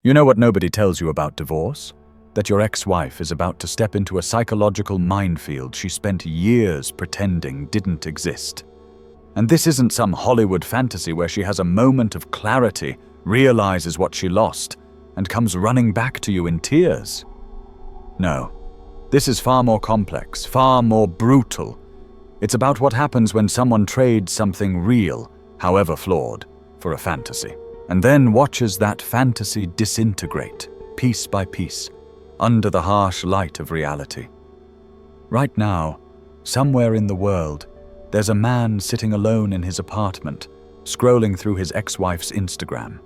You know what nobody tells you about divorce? That your ex-wife is about to step into a psychological minefield she spent years pretending didn't exist. And this isn't some Hollywood fantasy where she has a moment of clarity, realizes what she lost, and comes running back to you in tears. No, this is far more complex, far more brutal. It's about what happens when someone trades something real, however flawed, for a fantasy, and then watches that fantasy disintegrate, piece by piece, under the harsh light of reality. Right now, somewhere in the world, there's a man sitting alone in his apartment, scrolling through his ex-wife's Instagram.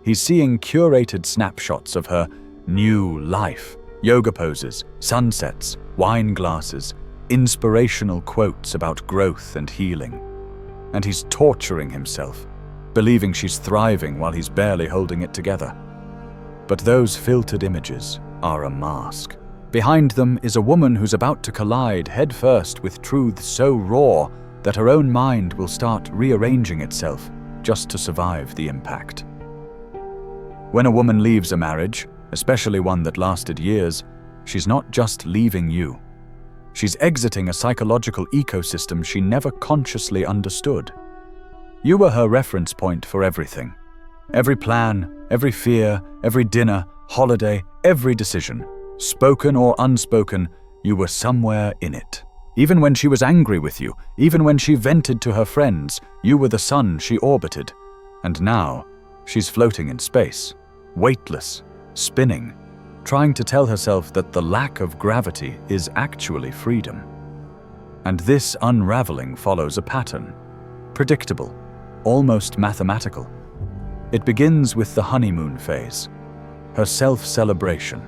He's seeing curated snapshots of her new life, yoga poses, sunsets, wine glasses, inspirational quotes about growth and healing. And he's torturing himself, believing she's thriving while he's barely holding it together. But those filtered images are a mask. Behind them is a woman who's about to collide headfirst with truths so raw that her own mind will start rearranging itself just to survive the impact. When a woman leaves a marriage, especially one that lasted years, she's not just leaving you. She's exiting a psychological ecosystem she never consciously understood. You were her reference point for everything. Every plan, every fear, every dinner, holiday, every decision. Spoken or unspoken, you were somewhere in it. Even when she was angry with you, even when she vented to her friends, you were the sun she orbited. And now, she's floating in space, weightless, spinning, trying to tell herself that the lack of gravity is actually freedom. And this unraveling follows a pattern, predictable, almost mathematical. It begins with the honeymoon phase, her self-celebration.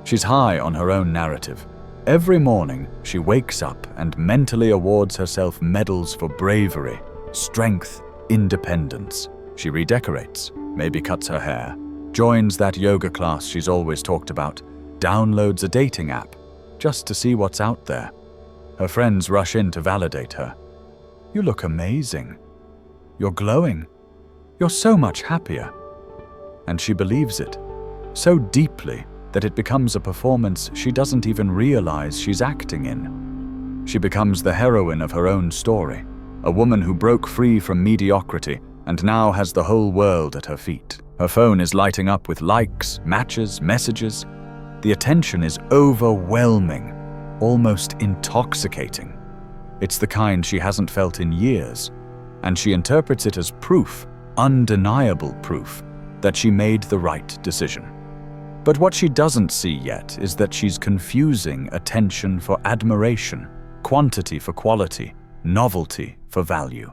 She's high on her own narrative. Every morning, she wakes up and mentally awards herself medals for bravery, strength, independence. She redecorates, maybe cuts her hair, joins that yoga class she's always talked about, downloads a dating app just to see what's out there. Her friends rush in to validate her. You look amazing. You're glowing. You're so much happier. And she believes it, so deeply that it becomes a performance she doesn't even realize she's acting in. She becomes the heroine of her own story, a woman who broke free from mediocrity and now has the whole world at her feet. Her phone is lighting up with likes, matches, messages. The attention is overwhelming, almost intoxicating. It's the kind she hasn't felt in years, and she interprets it as proof, undeniable proof, that she made the right decision. But what she doesn't see yet is that she's confusing attention for admiration, quantity for quality, novelty for value.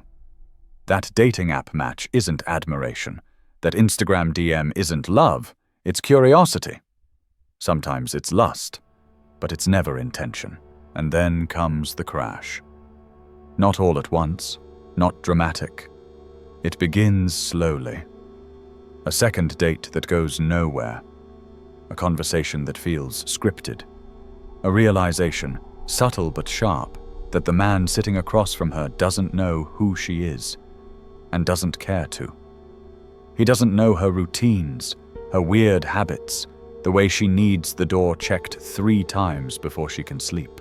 That dating app match isn't admiration. That Instagram DM isn't love, it's curiosity. Sometimes it's lust, but it's never intention. And then comes the crash. Not all at once, not dramatic. It begins slowly. A second date that goes nowhere. A conversation that feels scripted. A realization, subtle but sharp, that the man sitting across from her doesn't know who she is, and doesn't care to. He doesn't know her routines, her weird habits, the way she needs the door checked 3 times before she can sleep.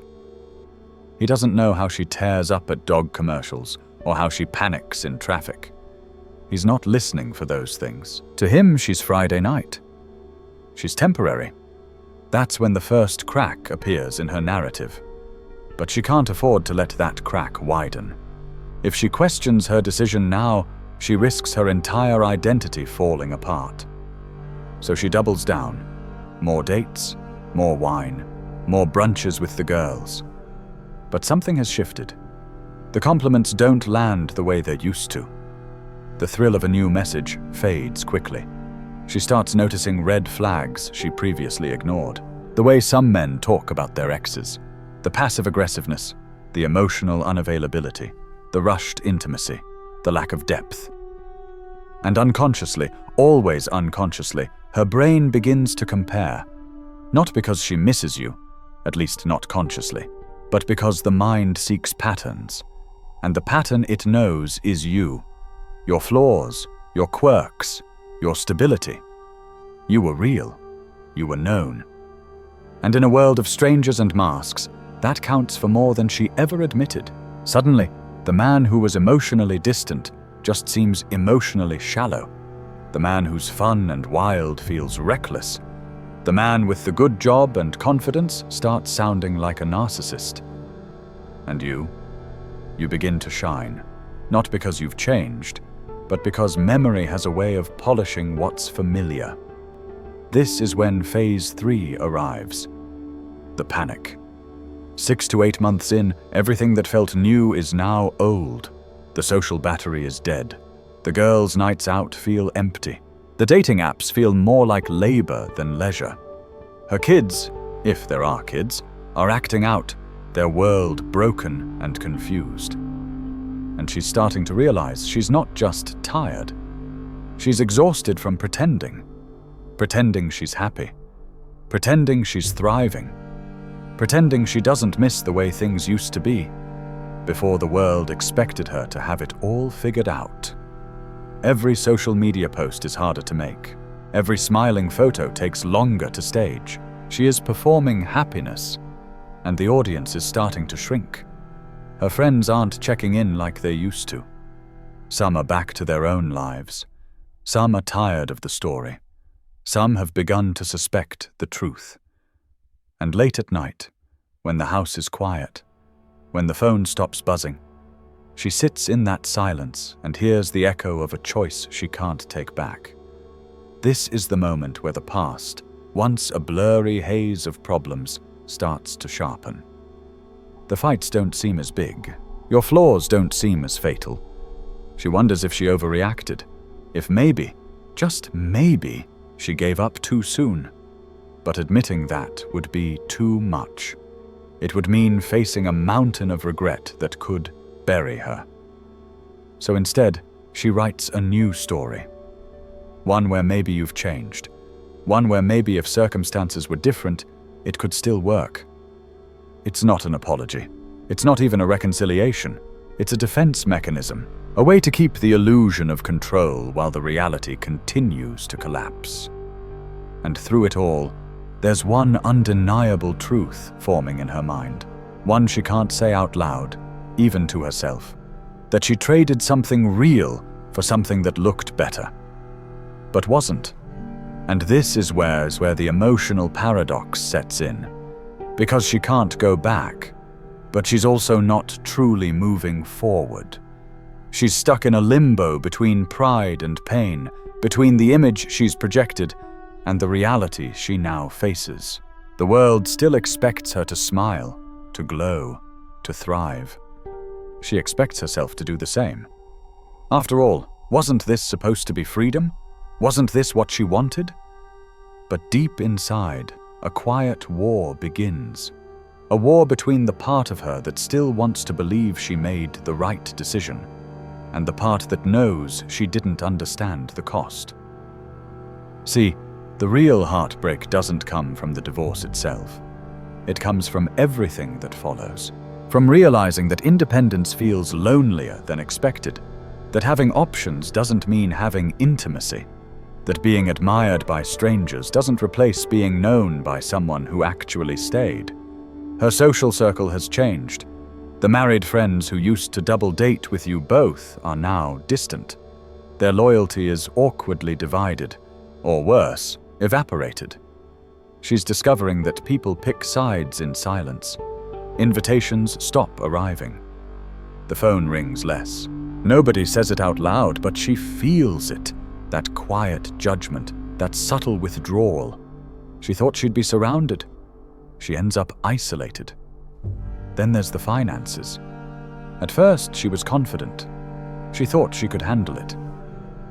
He doesn't know how she tears up at dog commercials or how she panics in traffic. He's not listening for those things. To him, she's Friday night. She's temporary. That's when the first crack appears in her narrative. But she can't afford to let that crack widen. If she questions her decision now, she risks her entire identity falling apart. So she doubles down. More dates, more wine, more brunches with the girls. But something has shifted. The compliments don't land the way they used to. The thrill of a new message fades quickly. She starts noticing red flags she previously ignored. The way some men talk about their exes. The passive aggressiveness, the emotional unavailability, the rushed intimacy, the lack of depth. And unconsciously, always unconsciously, her brain begins to compare. Not because she misses you, at least not consciously, but because the mind seeks patterns. And the pattern it knows is you. Your flaws, your quirks, your stability. You were real. You were known. And in a world of strangers and masks, that counts for more than she ever admitted. Suddenly, the man who was emotionally distant just seems emotionally shallow. The man who's fun and wild feels reckless. The man with the good job and confidence starts sounding like a narcissist. And you begin to shine, not because you've changed, but because memory has a way of polishing what's familiar. This is when phase 3 arrives. The panic. 6 to 8 months in, everything that felt new is now old. The social battery is dead. The girls' nights out feel empty. The dating apps feel more like labor than leisure. Her kids, if there are kids, are acting out, their world broken and confused. And she's starting to realize she's not just tired. She's exhausted from pretending. Pretending she's happy. Pretending she's thriving. Pretending she doesn't miss the way things used to be, before the world expected her to have it all figured out. Every social media post is harder to make. Every smiling photo takes longer to stage. She is performing happiness, and the audience is starting to shrink. Her friends aren't checking in like they used to. Some are back to their own lives. Some are tired of the story. Some have begun to suspect the truth. And late at night, when the house is quiet, when the phone stops buzzing, she sits in that silence and hears the echo of a choice she can't take back. This is the moment where the past, once a blurry haze of problems, starts to sharpen. The fights don't seem as big. Your flaws don't seem as fatal. She wonders if she overreacted, if maybe, just maybe, she gave up too soon. But admitting that would be too much. It would mean facing a mountain of regret that could bury her. So instead, she writes a new story. One where maybe you've changed. One where maybe if circumstances were different, it could still work. It's not an apology. It's not even a reconciliation. It's a defense mechanism, a way to keep the illusion of control while the reality continues to collapse. And through it all, there's one undeniable truth forming in her mind, one she can't say out loud, even to herself, that she traded something real for something that looked better, but wasn't. And this is where the emotional paradox sets in, because she can't go back, but she's also not truly moving forward. She's stuck in a limbo between pride and pain, between the image she's projected and the reality she now faces. The world still expects her to smile, to glow, to thrive. She expects herself to do the same. After all, wasn't this supposed to be freedom? Wasn't this what she wanted? But deep inside, a quiet war begins. A war between the part of her that still wants to believe she made the right decision, and the part that knows she didn't understand the cost. See, the real heartbreak doesn't come from the divorce itself. It comes from everything that follows. From realizing that independence feels lonelier than expected, that having options doesn't mean having intimacy, that being admired by strangers doesn't replace being known by someone who actually stayed. Her social circle has changed. The married friends who used to double date with you both are now distant. Their loyalty is awkwardly divided, or worse, evaporated. She's discovering that people pick sides in silence. Invitations stop arriving. The phone rings less. Nobody says it out loud, but she feels it. That quiet judgment, that subtle withdrawal. She thought she'd be surrounded. She ends up isolated. Then there's the finances. At first, she was confident. She thought she could handle it.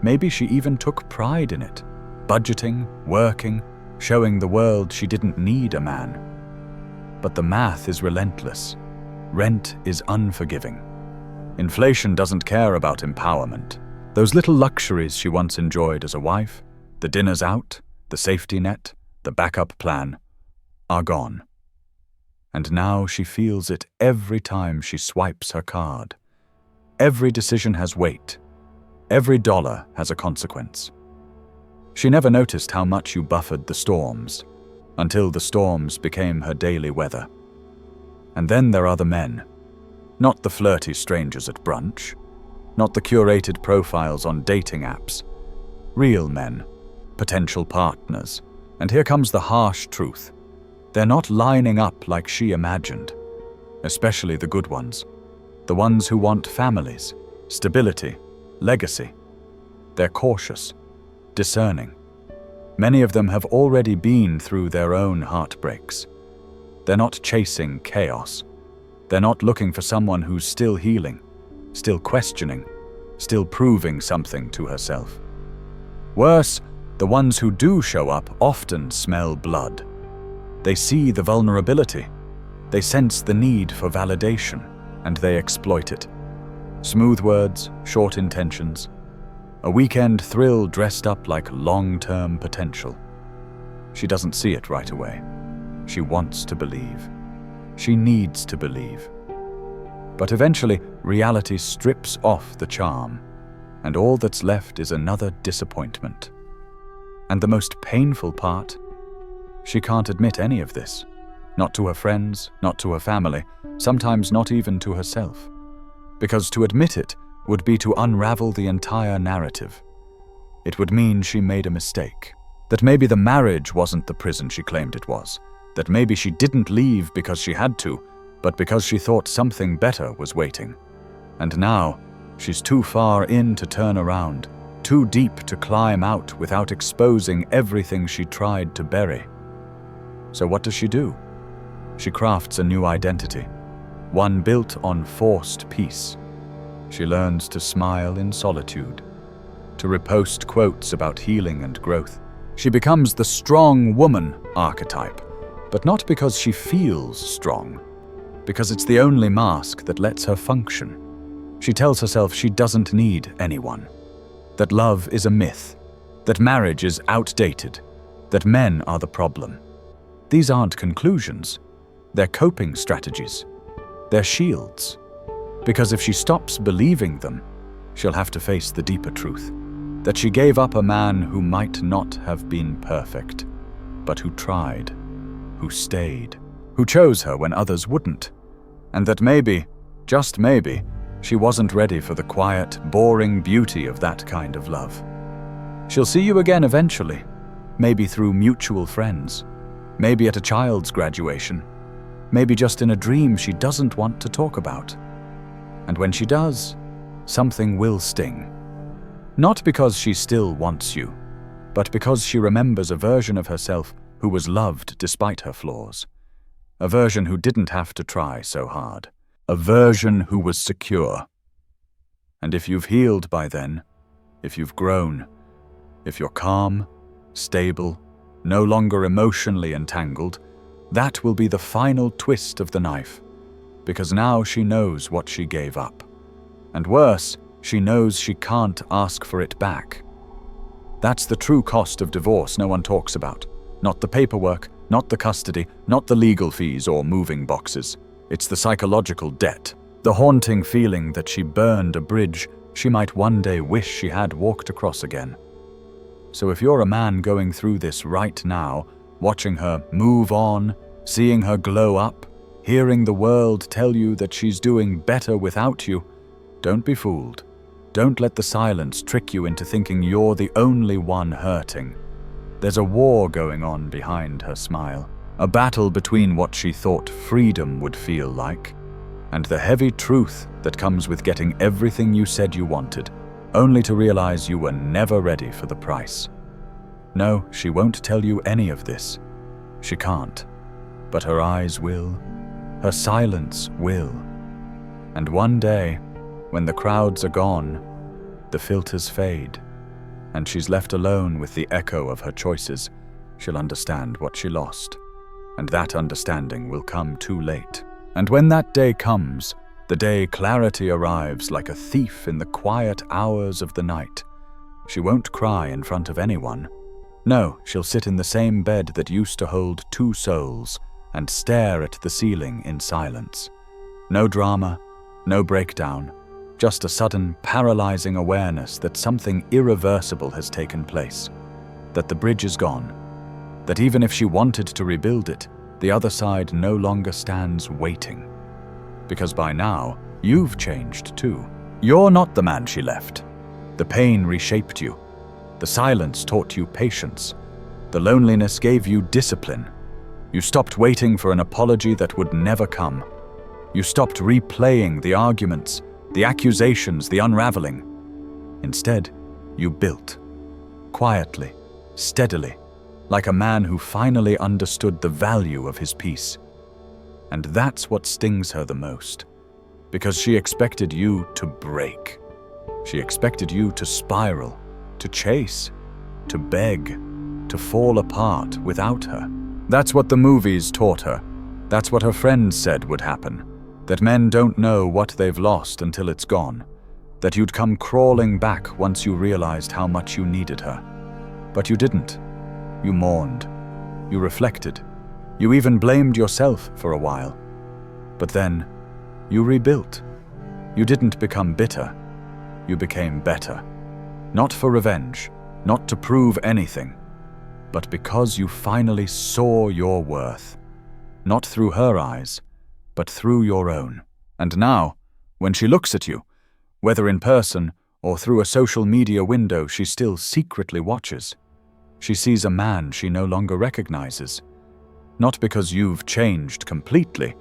Maybe she even took pride in it. Budgeting, working, showing the world she didn't need a man. But the math is relentless. Rent is unforgiving. Inflation doesn't care about empowerment. Those little luxuries she once enjoyed as a wife, the dinners out, the safety net, the backup plan, are gone. And now she feels it every time she swipes her card. Every decision has weight. Every dollar has a consequence. She never noticed how much you buffered the storms, until the storms became her daily weather. And then there are the men. Not the flirty strangers at brunch, not the curated profiles on dating apps. Real men, potential partners. And here comes the harsh truth. They're not lining up like she imagined, especially the good ones. The ones who want families, stability, legacy. They're cautious, discerning. Many of them have already been through their own heartbreaks. They're not chasing chaos. They're not looking for someone who's still healing, still questioning, still proving something to herself. Worse, the ones who do show up often smell blood. They see the vulnerability. They sense the need for validation, and they exploit it. Smooth words, short intentions. A weekend thrill dressed up like long-term potential. She doesn't see it right away. She wants to believe. She needs to believe. But eventually, reality strips off the charm, and all that's left is another disappointment. And the most painful part? She can't admit any of this. Not to her friends, not to her family, sometimes not even to herself. Because to admit it would be to unravel the entire narrative. It would mean she made a mistake. That maybe the marriage wasn't the prison she claimed it was. That maybe she didn't leave because she had to, but because she thought something better was waiting. And now, she's too far in to turn around, too deep to climb out without exposing everything she tried to bury. So what does she do? She crafts a new identity, one built on forced peace. She learns to smile in solitude, to repost quotes about healing and growth. She becomes the strong woman archetype, but not because she feels strong, because it's the only mask that lets her function. She tells herself she doesn't need anyone, that love is a myth, that marriage is outdated, that men are the problem. These aren't conclusions. They're coping strategies. They're shields. Because if she stops believing them, she'll have to face the deeper truth, that she gave up a man who might not have been perfect, but who tried, who stayed, who chose her when others wouldn't, and that maybe, just maybe, she wasn't ready for the quiet, boring beauty of that kind of love. She'll see you again eventually, maybe through mutual friends, maybe at a child's graduation, maybe just in a dream she doesn't want to talk about. And when she does, something will sting. Not because she still wants you, but because she remembers a version of herself who was loved despite her flaws. A version who didn't have to try so hard. A version who was secure. And if you've healed by then, if you've grown, if you're calm, stable, no longer emotionally entangled, that will be the final twist of the knife. Because now she knows what she gave up. And worse, she knows she can't ask for it back. That's the true cost of divorce no one talks about. Not the paperwork, not the custody, not the legal fees or moving boxes. It's the psychological debt, the haunting feeling that she burned a bridge she might one day wish she had walked across again. So if you're a man going through this right now, watching her move on, seeing her glow up, hearing the world tell you that she's doing better without you, don't be fooled. Don't let the silence trick you into thinking you're the only one hurting. There's a war going on behind her smile, a battle between what she thought freedom would feel like, and the heavy truth that comes with getting everything you said you wanted, only to realize you were never ready for the price. No, she won't tell you any of this. She can't. But her eyes will. Her silence will. And one day, when the crowds are gone, the filters fade, and she's left alone with the echo of her choices, she'll understand what she lost. And that understanding will come too late. And when that day comes, the day clarity arrives like a thief in the quiet hours of the night, she won't cry in front of anyone. No, she'll sit in the same bed that used to hold two souls and stare at the ceiling in silence. No drama, no breakdown, just a sudden, paralyzing awareness that something irreversible has taken place. that the bridge is gone, that even if she wanted to rebuild it, the other side no longer stands waiting. Because by now, you've changed too. You're not the man she left. The pain reshaped you. The silence taught you patience. The loneliness gave you discipline. You stopped waiting for an apology that would never come. You stopped replaying the arguments, the accusations, the unraveling. Instead, you built. Quietly, steadily, like a man who finally understood the value of his peace. And that's what stings her the most. Because she expected you to break. She expected you to spiral, to chase, to beg, to fall apart without her. That's what the movies taught her. That's what her friends said would happen. That men don't know what they've lost until it's gone. That you'd come crawling back once you realized how much you needed her. But you didn't. You mourned. You reflected. You even blamed yourself for a while. But then, you rebuilt. You didn't become bitter. You became better. Not for revenge, not to prove anything, but because you finally saw your worth. Not through her eyes, but through your own. And now, when she looks at you, whether in person or through a social media window she still secretly watches, she sees a man she no longer recognizes. Not because you've changed completely,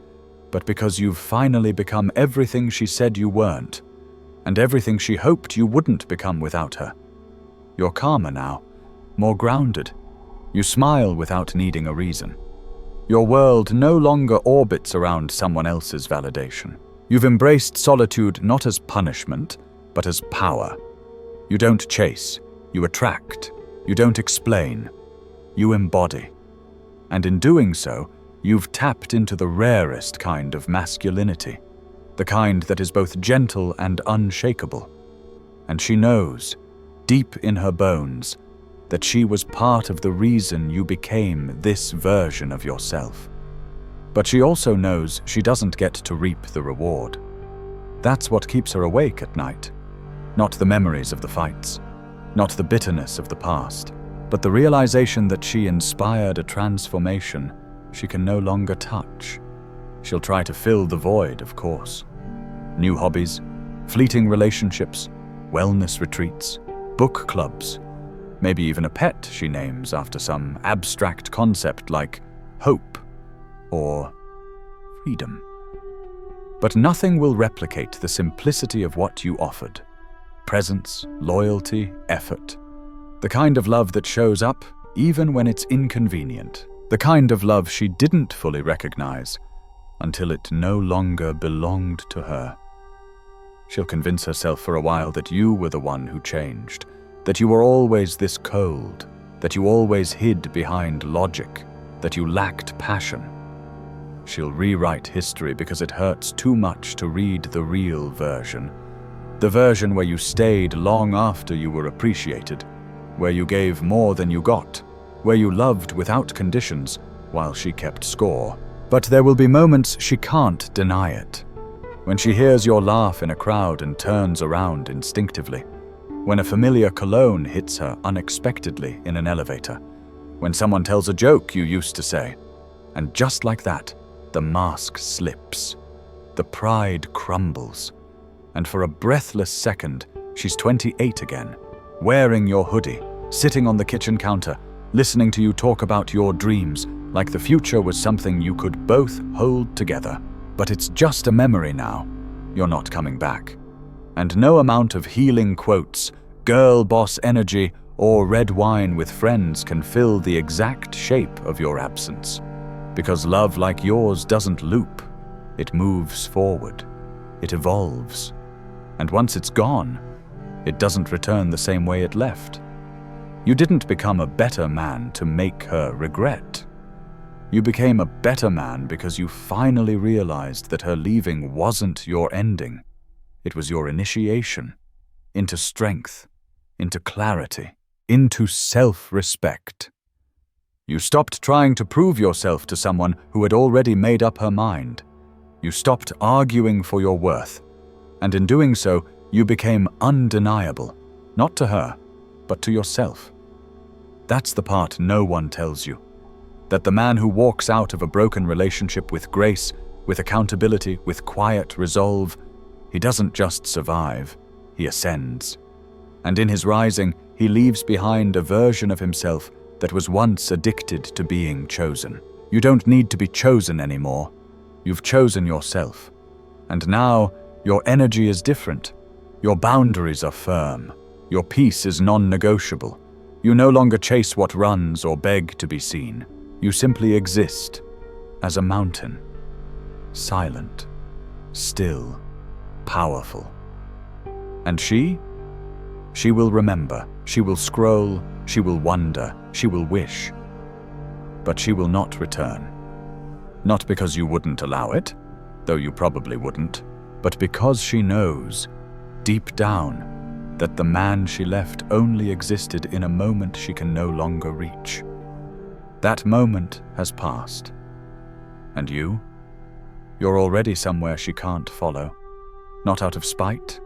but because you've finally become everything she said you weren't, and everything she hoped you wouldn't become without her. You're calmer now, more grounded. You smile without needing a reason. Your world no longer orbits around someone else's validation. You've embraced solitude not as punishment, but as power. You don't chase, you attract. You don't explain, you embody. And in doing so, you've tapped into the rarest kind of masculinity, the kind that is both gentle and unshakable. And she knows, deep in her bones, that she was part of the reason you became this version of yourself. But she also knows she doesn't get to reap the reward. That's what keeps her awake at night. Not the memories of the fights, not the bitterness of the past, but the realization that she inspired a transformation she can no longer touch. She'll try to fill the void, of course. New hobbies, fleeting relationships, wellness retreats, book clubs, maybe even a pet she names after some abstract concept like hope or freedom. But nothing will replicate the simplicity of what you offered. Presence, loyalty, effort. The kind of love that shows up even when it's inconvenient. The kind of love she didn't fully recognize until it no longer belonged to her. She'll convince herself for a while that you were the one who changed, that you were always this cold, that you always hid behind logic, that you lacked passion. She'll rewrite history because it hurts too much to read the real version. The version where you stayed long after you were appreciated, where you gave more than you got, where you loved without conditions while she kept score. But there will be moments she can't deny it. When she hears your laugh in a crowd and turns around instinctively. When a familiar cologne hits her unexpectedly in an elevator. When someone tells a joke you used to say. And just like that, the mask slips. The pride crumbles. And for a breathless second, she's 28 again, wearing your hoodie, sitting on the kitchen counter, listening to you talk about your dreams, like the future was something you could both hold together. But it's just a memory now. You're not coming back. And no amount of healing quotes, girl boss energy, or red wine with friends can fill the exact shape of your absence. Because love like yours doesn't loop. It moves forward. It evolves. And once it's gone, it doesn't return the same way it left. You didn't become a better man to make her regret. You became a better man because you finally realized that her leaving wasn't your ending. It was your initiation into strength, into clarity, into self-respect. You stopped trying to prove yourself to someone who had already made up her mind. You stopped arguing for your worth. And in doing so, you became undeniable, not to her, but to yourself. That's the part no one tells you. That the man who walks out of a broken relationship with grace, with accountability, with quiet resolve, he doesn't just survive, he ascends. And in his rising, he leaves behind a version of himself that was once addicted to being chosen. You don't need to be chosen anymore. You've chosen yourself. And now, your energy is different. Your boundaries are firm. Your peace is non-negotiable. You no longer chase what runs or beg to be seen. You simply exist as a mountain. Silent, still, powerful. And she will remember, she will scroll, she will wonder, she will wish. But she will not return. Not because you wouldn't allow it, though you probably wouldn't, but because she knows, deep down, that the man she left only existed in a moment she can no longer reach. That moment has passed. And you? You're already somewhere she can't follow. Not out of spite,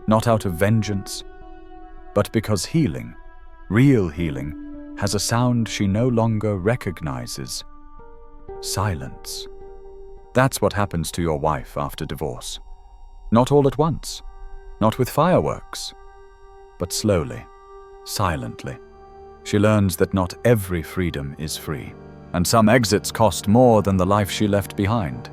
not out of vengeance, but because healing, real healing, has a sound she no longer recognizes. Silence. That's what happens to your wife after divorce. Not all at once, not with fireworks, but slowly, silently. She learns that not every freedom is free, and some exits cost more than the life she left behind.